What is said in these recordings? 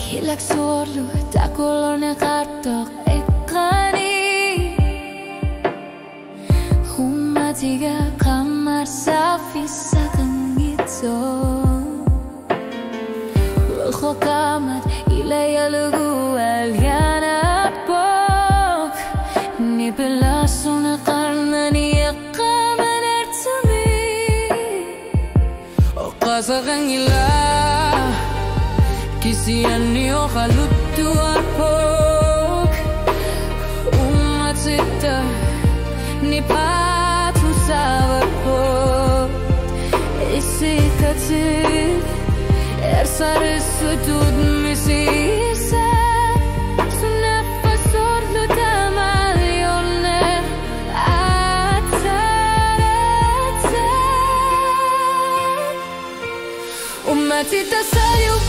Kilak sorlu tak kulone kartok ekrani Humatiga kamar safisa kangito Rojo kamat ilaya lugu alyanat bok Ni pelasuna karnani yakaman ertumi O kasakang ilah Kisiani o halutu arpok Umatsita ni patu savarpok Isi katif Ersare sudud misisa Sunafa sorlu tamal yolne Atar Umatsita salyu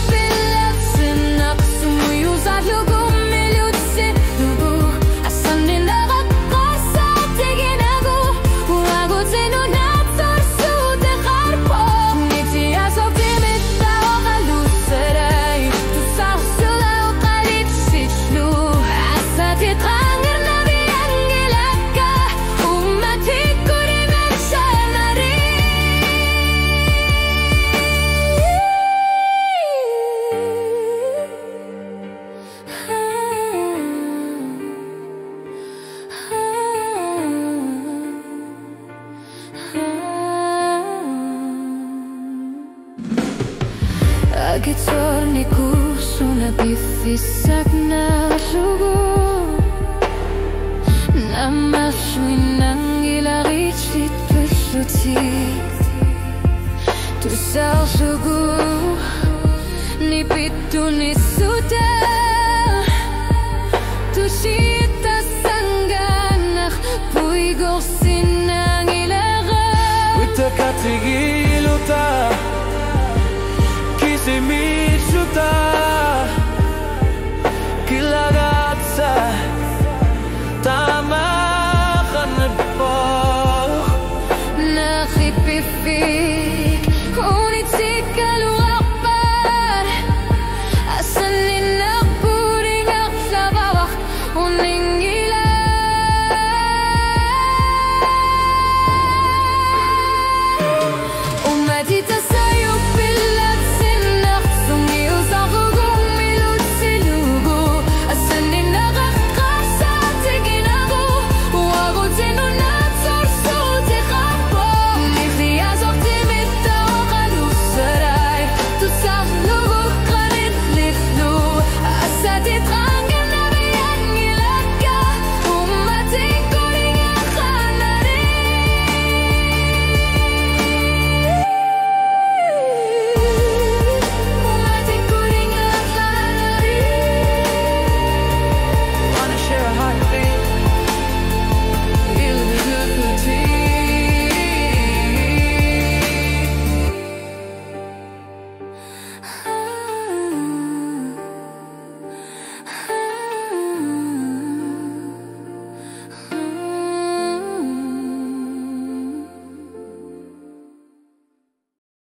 Agitorniku suna bifisak na sugo Namashuin ng ilaritsit pasutit Tusal sugo Ni pitu ni suda Tusi